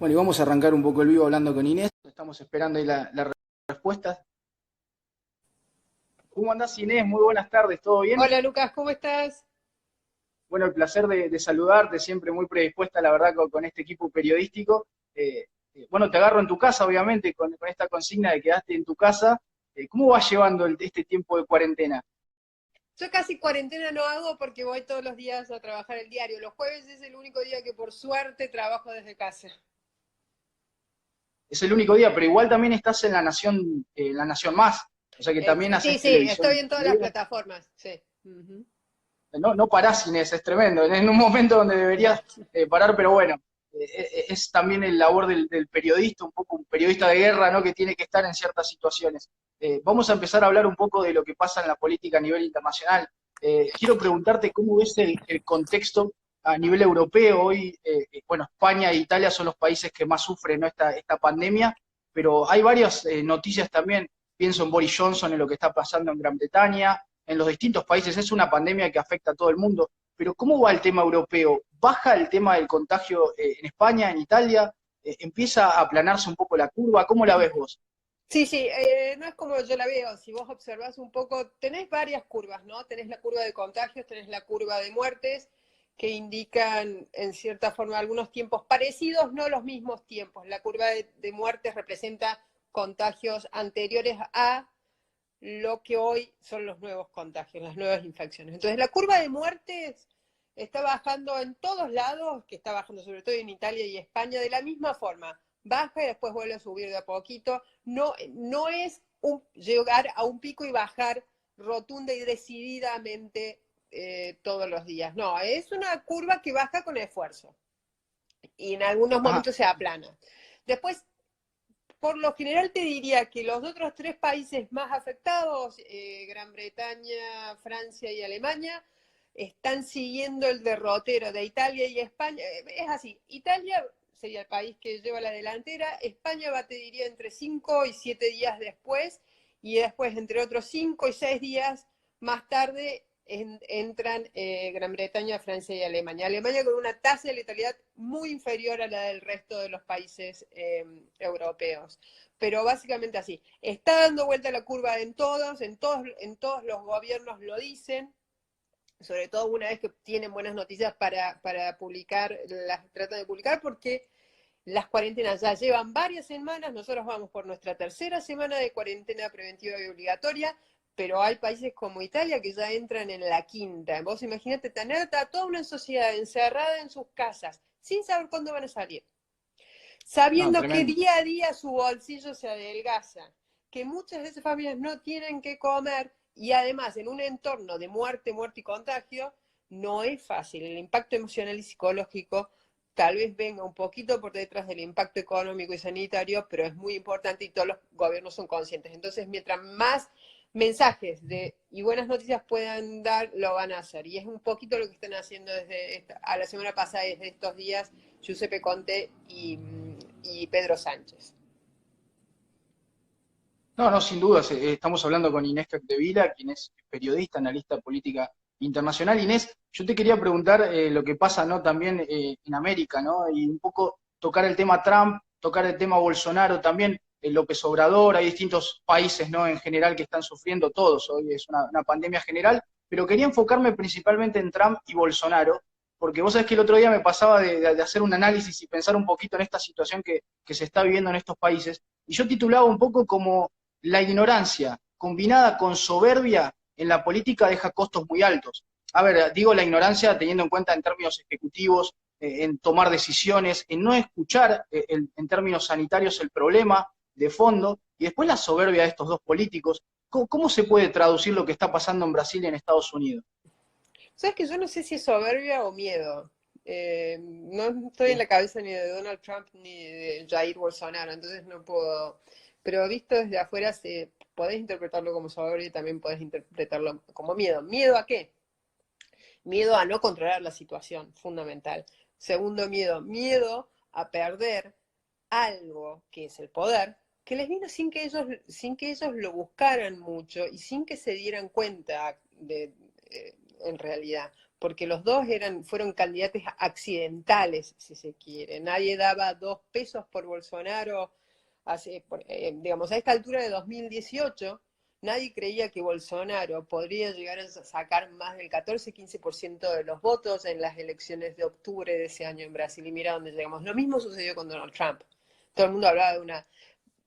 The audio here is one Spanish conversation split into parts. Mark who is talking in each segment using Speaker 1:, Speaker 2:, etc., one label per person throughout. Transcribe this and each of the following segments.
Speaker 1: Bueno, y vamos a arrancar un poco el vivo hablando con Inés. Estamos esperando ahí la respuesta. ¿Cómo andás, Inés? Muy buenas tardes, ¿todo bien?
Speaker 2: Hola Lucas, ¿cómo estás?
Speaker 1: Bueno, el placer de saludarte, siempre muy predispuesta, la verdad, con este equipo periodístico. Bueno, te agarro en tu casa, obviamente, con esta consigna de quedaste en tu casa. ¿Cómo vas llevando este tiempo de cuarentena?
Speaker 2: Yo casi cuarentena no hago porque voy todos los días a trabajar el diario. Los jueves es el único día que por suerte trabajo desde casa.
Speaker 1: Es el único día, pero igual también estás en la Nación Más. O sea que también
Speaker 2: Sí,
Speaker 1: haces
Speaker 2: sí, estoy
Speaker 1: televisión.
Speaker 2: en todas las plataformas, sí. Ujú.
Speaker 1: No parás, Inés, es tremendo. En un momento donde deberías parar, pero bueno, es también el labor del periodista, un poco un periodista de guerra, ¿no? Que tiene que estar en ciertas situaciones. Vamos a empezar a hablar un poco de lo que pasa en la política a nivel internacional. Quiero preguntarte cómo ves el contexto a nivel europeo. Hoy, bueno, España e Italia son los países que más sufren, ¿no? esta pandemia, pero hay varias noticias también. Pienso en Boris Johnson, en lo que está pasando en Gran Bretaña, en los distintos países. Es una pandemia que afecta a todo el mundo. Pero ¿cómo va el tema europeo? ¿Baja el tema del contagio en España, en Italia? ¿Empieza a aplanarse un poco la curva? ¿Cómo la ves vos?
Speaker 2: Sí, sí, no es como yo la veo. Si vos observás un poco, tenés varias curvas, ¿no? Tenés la curva de contagios, tenés la curva de muertes, que indican en cierta forma algunos tiempos parecidos, no los mismos tiempos. La curva de muertes representa contagios anteriores a lo que hoy son los nuevos contagios, las nuevas infecciones. Entonces, la curva de muertes está bajando en todos lados, que está bajando sobre todo en Italia y España, de la misma forma. Baja y después vuelve a subir de a poquito. No es llegar a un pico y bajar rotunda y decididamente todos los días. No, es una curva que baja con esfuerzo y en algunos
Speaker 1: Ah,
Speaker 2: momentos se aplana. Después, por lo general te diría que los otros tres países más afectados, Gran Bretaña, Francia y Alemania, están siguiendo el derrotero de Italia y España. Es así, Italia sería el país que lleva la delantera, España va, te diría, entre 5 y 7 días después, y después entre otros 5 y 6 días más tarde entran Gran Bretaña, Francia y Alemania. Alemania con una tasa de letalidad muy inferior a la del resto de los países europeos. Pero básicamente así. Está dando vuelta la curva en todos los gobiernos lo dicen, sobre todo una vez que tienen buenas noticias para publicar, las tratan de publicar porque las cuarentenas ya llevan varias semanas, nosotros vamos por nuestra tercera semana de cuarentena preventiva y obligatoria, pero hay países como Italia que ya entran en la quinta. Vos imaginate tener a toda una sociedad encerrada en sus casas, sin saber cuándo van a salir,
Speaker 1: no,
Speaker 2: sabiendo que
Speaker 1: tremendo.
Speaker 2: día a día su bolsillo se adelgaza, que muchas de esas familias no tienen que comer y además en un entorno de muerte, muerte y contagio, no es fácil. El impacto emocional y psicológico tal vez venga un poquito por detrás del impacto económico y sanitario, pero es muy importante y todos los gobiernos son conscientes. Entonces, mientras más mensajes y buenas noticias puedan dar, lo van a hacer. Y es un poquito lo que están haciendo a la semana pasada, desde estos días, Giuseppe Conte y Pedro Sánchez.
Speaker 1: No, sin dudas. Estamos hablando con Inés Capdevila, quien es periodista, analista política internacional. Inés, yo te quería preguntar lo que pasa, ¿no? También en América, ¿no? Y un poco tocar el tema Trump, tocar el tema Bolsonaro, también López Obrador. Hay distintos países, ¿no? En general que están sufriendo todos. Hoy es una pandemia general, pero quería enfocarme principalmente en Trump y Bolsonaro, porque vos sabés que el otro día me pasaba de hacer un análisis y pensar un poquito en esta situación que se está viviendo en estos países, y yo titulaba un poco como la ignorancia combinada con soberbia en la política deja costos muy altos. A ver, digo la ignorancia teniendo en cuenta en términos ejecutivos, en tomar decisiones, en no escuchar en términos sanitarios el problema de fondo, y después la soberbia de estos dos políticos. ¿Cómo se puede traducir lo que está pasando en Brasil y en Estados Unidos?
Speaker 2: ¿Sabes que yo no sé si es soberbia o miedo? No estoy en la cabeza ni de Donald Trump ni de Jair Bolsonaro, entonces no puedo. Pero visto desde afuera, podés interpretarlo como soberbia y también podés interpretarlo como miedo. ¿Miedo a qué? Miedo a no controlar la situación, fundamental. Segundo miedo, miedo a perder algo que es el poder, que les vino sin que ellos lo buscaran mucho y sin que se dieran cuenta en realidad. porque los dos fueron candidatos accidentales, si se quiere. Nadie daba 2 pesos por Bolsonaro, digamos, a esta altura de 2018, nadie creía que Bolsonaro podría llegar a sacar más del 14-15% de los votos en las elecciones de octubre de ese año en Brasil, y mira dónde llegamos. Lo mismo sucedió con Donald Trump. Todo el mundo hablaba de una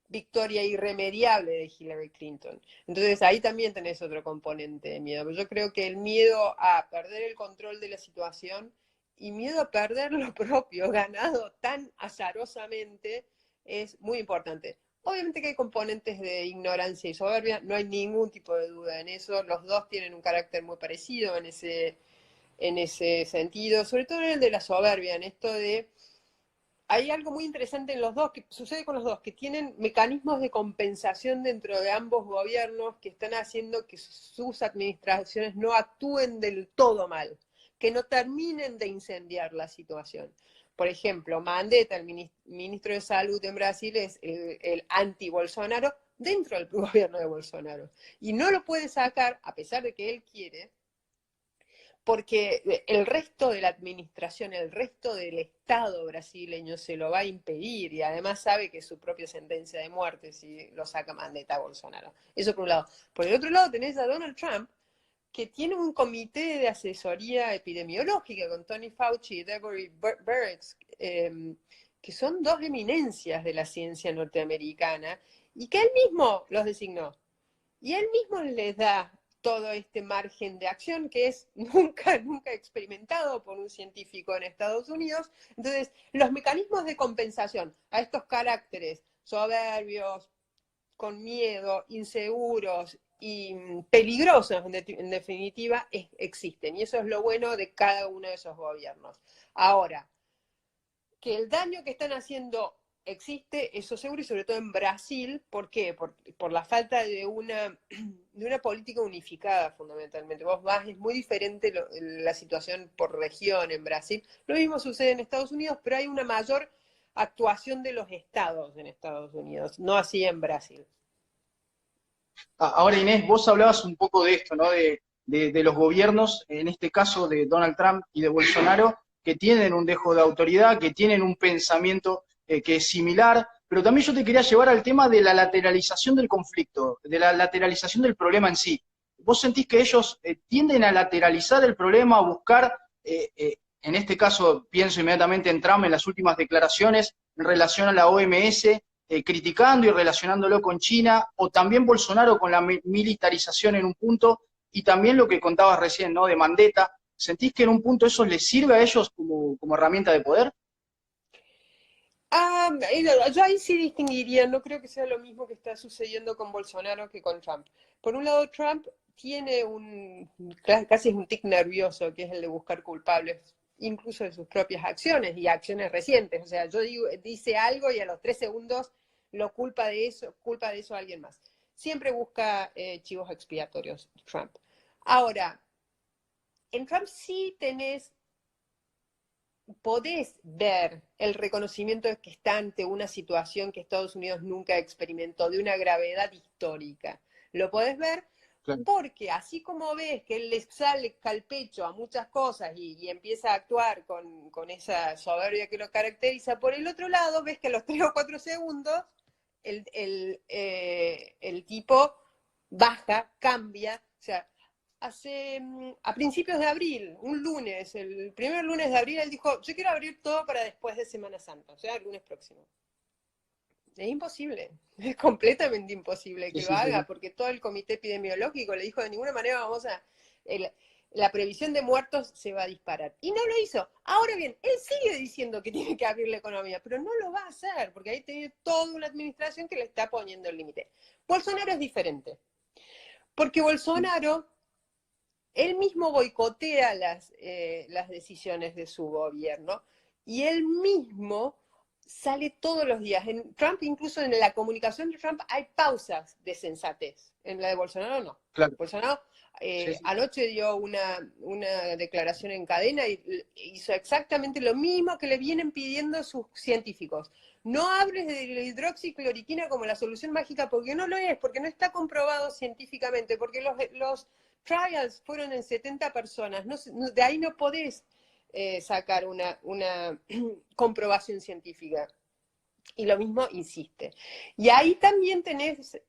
Speaker 2: victoria irremediable de Hillary Clinton. Entonces ahí también tenés otro componente de miedo. Yo creo que el miedo a perder el control de la situación y miedo a perder lo propio ganado tan azarosamente es muy importante. Obviamente que hay componentes de ignorancia y soberbia, no hay ningún tipo de duda en eso. Los dos tienen un carácter muy parecido en ese sentido, sobre todo en el de la soberbia, en esto de hay algo muy interesante en los dos, que sucede con los dos, que tienen mecanismos de compensación dentro de ambos gobiernos que están haciendo que sus administraciones no actúen del todo mal, que no terminen de incendiar la situación. Por ejemplo, Mandetta, el ministro de Salud en Brasil, es el anti-Bolsonaro dentro del gobierno de Bolsonaro. Y no lo puede sacar, a pesar de que él quiere, porque el resto de la administración, el resto del Estado brasileño se lo va a impedir, y además sabe que es su propia sentencia de muerte si lo saca Mandetta a Bolsonaro. Eso por un lado. Por el otro lado tenés a Donald Trump, que tiene un comité de asesoría epidemiológica con Tony Fauci y Deborah Birx, que son dos eminencias de la ciencia norteamericana, y que él mismo los designó. Y él mismo les da todo este margen de acción que es nunca experimentado por un científico en Estados Unidos. Entonces, los mecanismos de compensación a estos caracteres soberbios, con miedo, inseguros y peligrosos, en definitiva, existen. Y eso es lo bueno de cada uno de esos gobiernos. Ahora, que el daño que están haciendo existe, eso seguro, y sobre todo en Brasil. ¿Por qué? Por la falta de una política unificada, fundamentalmente. Es muy diferente la situación por región en Brasil. Lo mismo sucede en Estados Unidos, pero hay una mayor actuación de los estados en Estados Unidos, no así en Brasil.
Speaker 1: Ahora, Inés, vos hablabas un poco de esto, ¿no? De los gobiernos, en este caso de Donald Trump y de Bolsonaro, que tienen un dejo de autoridad, que tienen un pensamiento que es similar, pero también yo te quería llevar al tema de la lateralización del conflicto, de la lateralización del problema en sí. ¿Vos sentís que ellos tienden a lateralizar el problema, a buscar, en este caso pienso inmediatamente en Trump en las últimas declaraciones en relación a la OMS, criticando y relacionándolo con China, o también Bolsonaro con la militarización en un punto, y también lo que contabas recién, ¿no? De Mandetta? ¿Sentís que en un punto eso les sirve a ellos como herramienta de poder?
Speaker 2: Yo ahí sí distinguiría, no creo que sea lo mismo que está sucediendo con Bolsonaro que con Trump. Por un lado, Trump tiene casi es un tic nervioso, que es el de buscar culpables, incluso de sus propias acciones y acciones recientes. O sea, dice algo y a los 3 segundos lo culpa de eso a alguien más. Siempre busca chivos expiatorios, Trump. Ahora, en Trump sí podés ver el reconocimiento de que está ante una situación que Estados Unidos nunca experimentó, de una gravedad histórica. Lo podés ver
Speaker 1: Claro.
Speaker 2: porque así como ves que él le sale al pecho a muchas cosas y empieza a actuar con esa soberbia que lo caracteriza, por el otro lado ves que a los 3 o 4 segundos el tipo baja, cambia, o sea, a principios de abril, un lunes, el primer lunes de abril, él dijo, yo quiero abrir todo para después de Semana Santa, o sea, el lunes próximo. Es imposible, es completamente imposible
Speaker 1: Sí,
Speaker 2: que lo
Speaker 1: sí, sí,
Speaker 2: haga,
Speaker 1: sí.
Speaker 2: porque todo el comité epidemiológico le dijo, de ninguna manera la previsión de muertos se va a disparar. Y no lo hizo. Ahora bien, él sigue diciendo que tiene que abrir la economía, pero no lo va a hacer, porque ahí tiene toda una administración que le está poniendo el límite. Bolsonaro es diferente, porque Bolsonaro él mismo boicotea las decisiones de su gobierno, y él mismo sale todos los días. En Trump, incluso en la comunicación de Trump, hay pausas de sensatez. En la de Bolsonaro no.
Speaker 1: Claro.
Speaker 2: Bolsonaro
Speaker 1: Sí, sí.
Speaker 2: anoche dio una declaración en cadena y hizo exactamente lo mismo que le vienen pidiendo sus científicos. No hables de la hidroxicloroquina como la solución mágica, porque no lo es, porque no está comprobado científicamente, porque los trials fueron en 70 personas, de ahí no podés sacar una comprobación científica. Y lo mismo insiste. Y ahí también tenés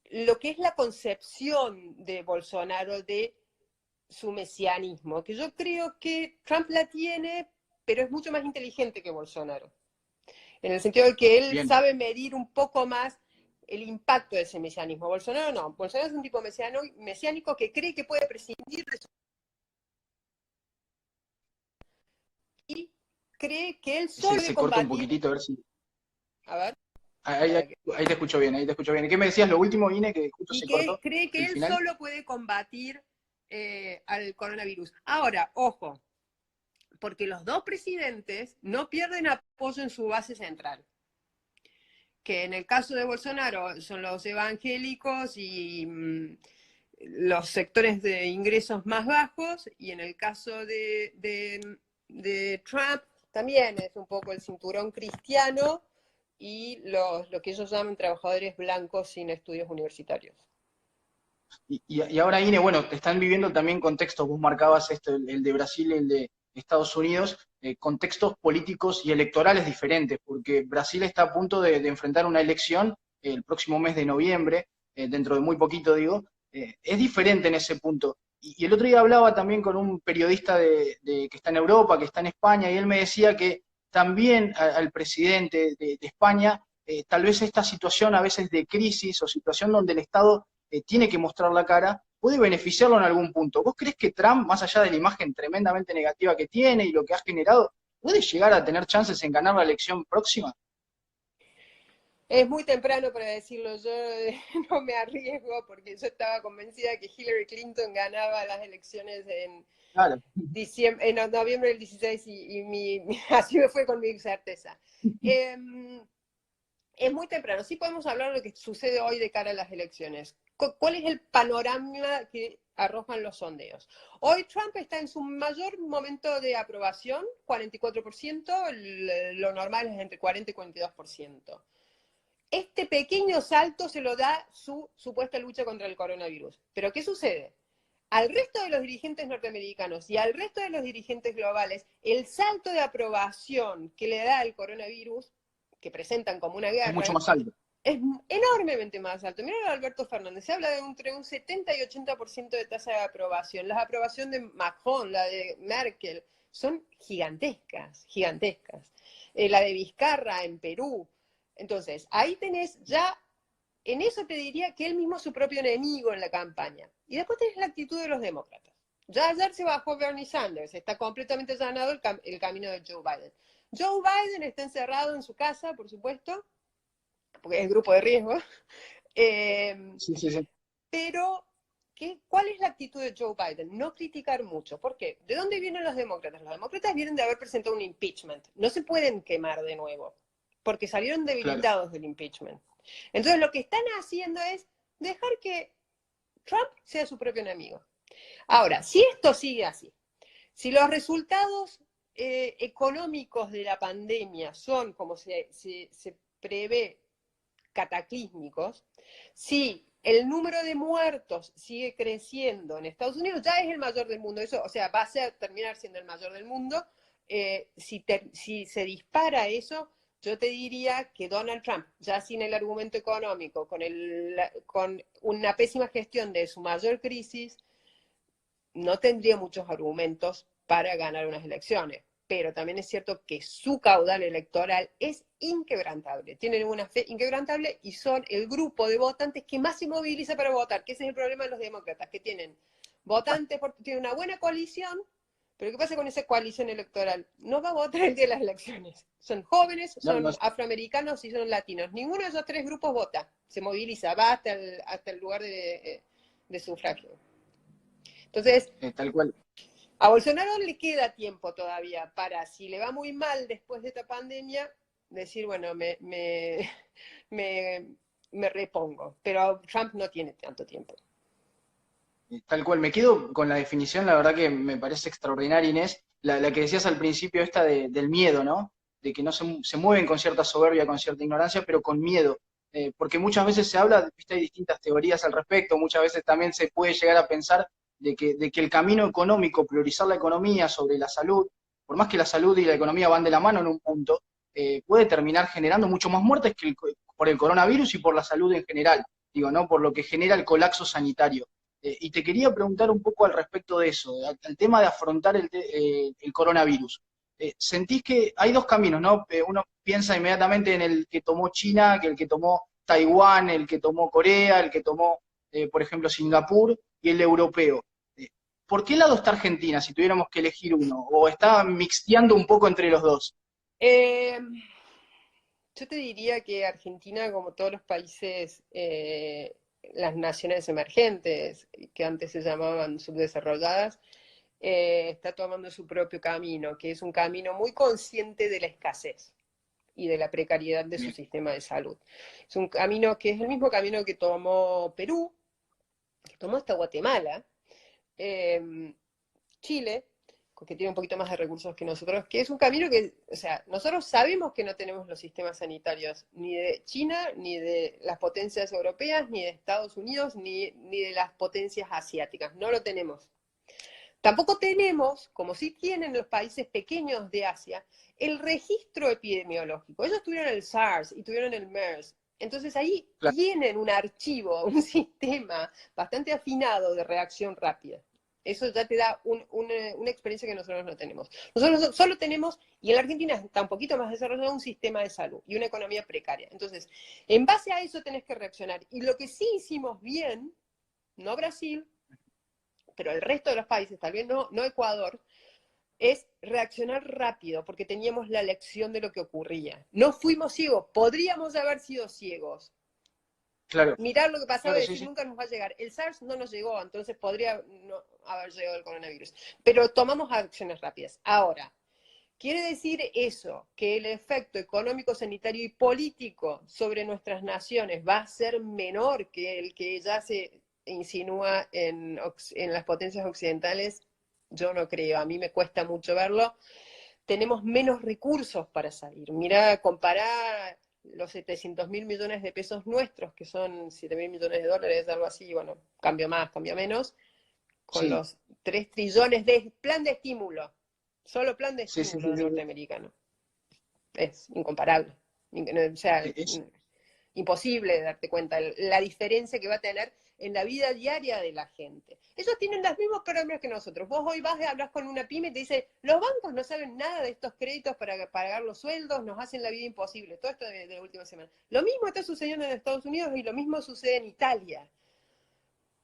Speaker 2: lo que es la concepción de Bolsonaro de su mesianismo, que yo creo que Trump la tiene, pero es mucho más inteligente que Bolsonaro. En el sentido de que él
Speaker 1: Bien.
Speaker 2: sabe medir un poco más el impacto de ese mesianismo. Bolsonaro no. Bolsonaro es un tipo mesiánico que cree que puede prescindir de su... y cree que él solo
Speaker 1: Se
Speaker 2: debe
Speaker 1: corta un
Speaker 2: combatir...
Speaker 1: poquitito, a ver si...
Speaker 2: A ver.
Speaker 1: Ahí te escucho bien, ahí te escucho bien. ¿Qué me decías lo último, Ine, que justo
Speaker 2: Y
Speaker 1: se
Speaker 2: que él
Speaker 1: cortó
Speaker 2: cree que
Speaker 1: el
Speaker 2: él
Speaker 1: final?
Speaker 2: solo puede combatir al coronavirus. Ahora, ojo, porque los dos presidentes no pierden apoyo en su base central, que en el caso de Bolsonaro son los evangélicos y los sectores de ingresos más bajos, y en el caso de Trump también es un poco el cinturón cristiano y lo que ellos llaman trabajadores blancos sin estudios universitarios.
Speaker 1: Y ahora, Ine, bueno, te están viviendo también contextos, vos marcabas esto, el de Brasil y el de Estados Unidos, contextos políticos y electorales diferentes, porque Brasil está a punto de enfrentar una elección el próximo mes de noviembre, dentro de muy poquito digo, es diferente en ese punto. Y el otro día hablaba también con un periodista que está en Europa, que está en España, y él me decía que también al presidente de España, tal vez esta situación a veces de crisis o situación donde el Estado tiene que mostrar la cara, puede beneficiarlo en algún punto. ¿Vos crees que Trump, más allá de la imagen tremendamente negativa que tiene y lo que ha generado, puede llegar a tener chances en ganar la elección próxima?
Speaker 2: Es muy temprano para decirlo, yo no me arriesgo porque yo estaba convencida que Hillary Clinton ganaba las elecciones en,
Speaker 1: Claro.
Speaker 2: en noviembre del 16 así me fue con mi certeza. Es muy temprano, sí podemos hablar de lo que sucede hoy de cara a las elecciones. ¿Cuál es el panorama que arrojan los sondeos? Hoy Trump está en su mayor momento de aprobación, 44%, lo normal es entre 40 y 42%. Este pequeño salto se lo da su supuesta lucha contra el coronavirus. Pero ¿qué sucede? Al resto de los dirigentes norteamericanos y al resto de los dirigentes globales, el salto de aprobación que le da el coronavirus, que presentan como una
Speaker 1: Es mucho
Speaker 2: guerra,
Speaker 1: más alto.
Speaker 2: es enormemente más alto. Miren a Alberto Fernández, se habla de entre un 70 y 80% de tasa de aprobación. La aprobación de Macron, la de Merkel, son gigantescas, gigantescas. La de Vizcarra en Perú. Entonces, ahí tenés ya, en eso te diría que él mismo es su propio enemigo en la campaña. Y después tenés la actitud de los demócratas. Ya ayer se bajó Bernie Sanders, está completamente allanado el camino de Joe Biden. Joe Biden está encerrado en su casa, por supuesto, porque es grupo de riesgo.
Speaker 1: Sí, sí, sí.
Speaker 2: Pero, ¿cuál es la actitud de Joe Biden? No criticar mucho. ¿Por qué? ¿De dónde vienen los demócratas? Los demócratas vienen de haber presentado un impeachment. No se pueden quemar de nuevo, porque salieron
Speaker 1: Claro.
Speaker 2: debilitados del impeachment. Entonces, lo que están haciendo es dejar que Trump sea su propio enemigo. Ahora, si esto sigue así, si los resultados económicos de la pandemia son, como se prevé, cataclísmicos, si el número de muertos sigue creciendo en Estados Unidos, ya es el mayor del mundo, eso, o sea, va a terminar siendo el mayor del mundo, si se dispara eso, yo te diría que Donald Trump, ya sin el argumento económico, con una pésima gestión de su mayor crisis, no tendría muchos argumentos para ganar unas elecciones. Pero también es cierto que su caudal electoral es inquebrantable. Tienen una fe inquebrantable y son el grupo de votantes que más se moviliza para votar, que ese es el problema de los demócratas, que tienen votantes, tienen una buena coalición, pero ¿qué pasa con esa coalición electoral? No va a votar el día de las elecciones. Son jóvenes,
Speaker 1: No, no,
Speaker 2: son afroamericanos y son latinos. Ninguno de esos tres grupos vota, se moviliza, va hasta el lugar de sufragio. Entonces,
Speaker 1: tal cual.
Speaker 2: a Bolsonaro le queda tiempo todavía para, si le va muy mal después de esta pandemia, decir, bueno, me repongo. Pero Trump no tiene tanto tiempo.
Speaker 1: Tal cual, me quedo con la definición, la verdad que me parece extraordinaria, Inés, la que decías al principio, del miedo, ¿no? De que no se mueven con cierta soberbia, con cierta ignorancia, pero con miedo. porque muchas veces se habla, viste, hay distintas teorías al respecto, muchas veces también se puede llegar a pensar de que el camino económico, priorizar la economía sobre la salud, por más que la salud y la economía van de la mano en un punto, puede terminar generando mucho más muertes que por el coronavirus y por la salud en general, digo, ¿no? Por lo que genera el colapso sanitario. Y te quería preguntar un poco al respecto de eso, al tema de afrontar el coronavirus. Sentís que hay dos caminos, ¿no? Uno piensa inmediatamente en el que tomó China, que el que tomó Taiwán, el que tomó Corea, el que tomó, por ejemplo, Singapur, y el europeo. Eh, ¿Por qué lado está Argentina, si tuviéramos que elegir uno? ¿O está mixteando un poco entre los dos?
Speaker 2: Eh, yo te diría que Argentina, como todos los países, las naciones emergentes, que antes se llamaban subdesarrolladas, está tomando su propio camino, que es un camino muy consciente de la escasez y de la precariedad de su
Speaker 1: Bien,
Speaker 2: sistema de salud. Es un camino que es el mismo camino que tomó Perú, que tomó hasta Guatemala, Chile, que tiene un poquito más de recursos que nosotros, que es un camino que, o sea, nosotros sabemos que no tenemos los sistemas sanitarios ni de China, ni de las potencias europeas, ni de Estados Unidos, ni de las potencias asiáticas. No lo tenemos. Tampoco tenemos, como sí tienen los países pequeños de Asia, el registro epidemiológico. Ellos tuvieron el SARS y tuvieron el MERS. Entonces ahí
Speaker 1: claro.
Speaker 2: tienen un archivo, un sistema bastante afinado de reacción rápida. Eso ya te da una experiencia que nosotros no tenemos. Nosotros solo tenemos, y en la Argentina está un poquito más desarrollado, un sistema de salud y una economía precaria. Entonces, en base a eso tenés que reaccionar. Y lo que sí hicimos bien, no Brasil, pero el resto de los países, tal vez no Ecuador, es reaccionar rápido, porque teníamos la lección de lo que ocurría. No fuimos ciegos, podríamos haber sido ciegos.
Speaker 1: Claro,
Speaker 2: Mirar lo que pasaba
Speaker 1: claro,
Speaker 2: y
Speaker 1: sí,
Speaker 2: decir,
Speaker 1: sí.
Speaker 2: nunca nos va a llegar. El SARS no nos llegó, entonces podría no haber llegado el coronavirus. Pero tomamos acciones rápidas. Ahora, ¿quiere decir eso que el efecto económico, sanitario y político sobre nuestras naciones va a ser menor que el que ya se insinúa en las potencias occidentales? Yo no creo, a mí me cuesta mucho verlo. Tenemos menos recursos para salir. Mira, comparar los 700.000 millones de pesos nuestros, que son 7.000 millones de dólares, algo así, bueno, cambio más, cambio menos, con
Speaker 1: Sí,
Speaker 2: los 3 trillones de plan de estímulo, solo plan de
Speaker 1: sí, sí,
Speaker 2: estímulo
Speaker 1: sí, sí.
Speaker 2: norteamericano. Es incomparable. O sea,
Speaker 1: Es,
Speaker 2: imposible de darte cuenta la diferencia que va a tener en la vida diaria de la gente. Ellos tienen los mismos problemas que nosotros. Vos hoy vas y hablas con una pyme y te dice, los bancos no saben nada de estos créditos para pagar los sueldos, nos hacen la vida imposible. Todo esto de la última semana. Lo mismo está sucediendo en Estados Unidos y lo mismo sucede en Italia.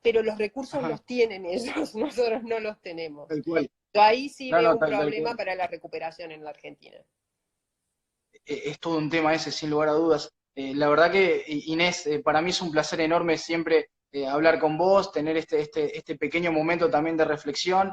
Speaker 2: Pero los recursos
Speaker 1: ajá,
Speaker 2: los tienen ellos, nosotros no los tenemos.
Speaker 1: tal cual.
Speaker 2: Yo ahí sí
Speaker 1: No,
Speaker 2: veo
Speaker 1: no,
Speaker 2: un
Speaker 1: tal
Speaker 2: problema
Speaker 1: cual.
Speaker 2: para la recuperación en la Argentina.
Speaker 1: Es todo un tema ese, sin lugar a dudas. La verdad que, Inés, para mí es un placer enorme siempre hablar con vos, tener este pequeño momento también de reflexión.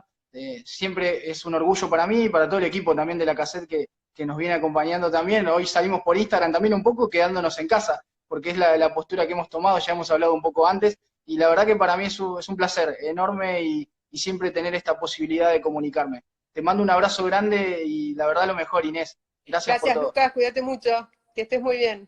Speaker 1: Siempre es un orgullo para mí y para todo el equipo también de la cassette que nos viene acompañando también. Hoy salimos por Instagram también un poco quedándonos en casa, porque es la postura que hemos tomado, ya hemos hablado un poco antes, y la verdad que para mí es un placer enorme y siempre tener esta posibilidad de comunicarme. Te mando un abrazo grande y la verdad lo mejor, Inés. Gracias por
Speaker 2: Gracias,
Speaker 1: todo.
Speaker 2: Lucas, cuídate mucho, que estés muy bien.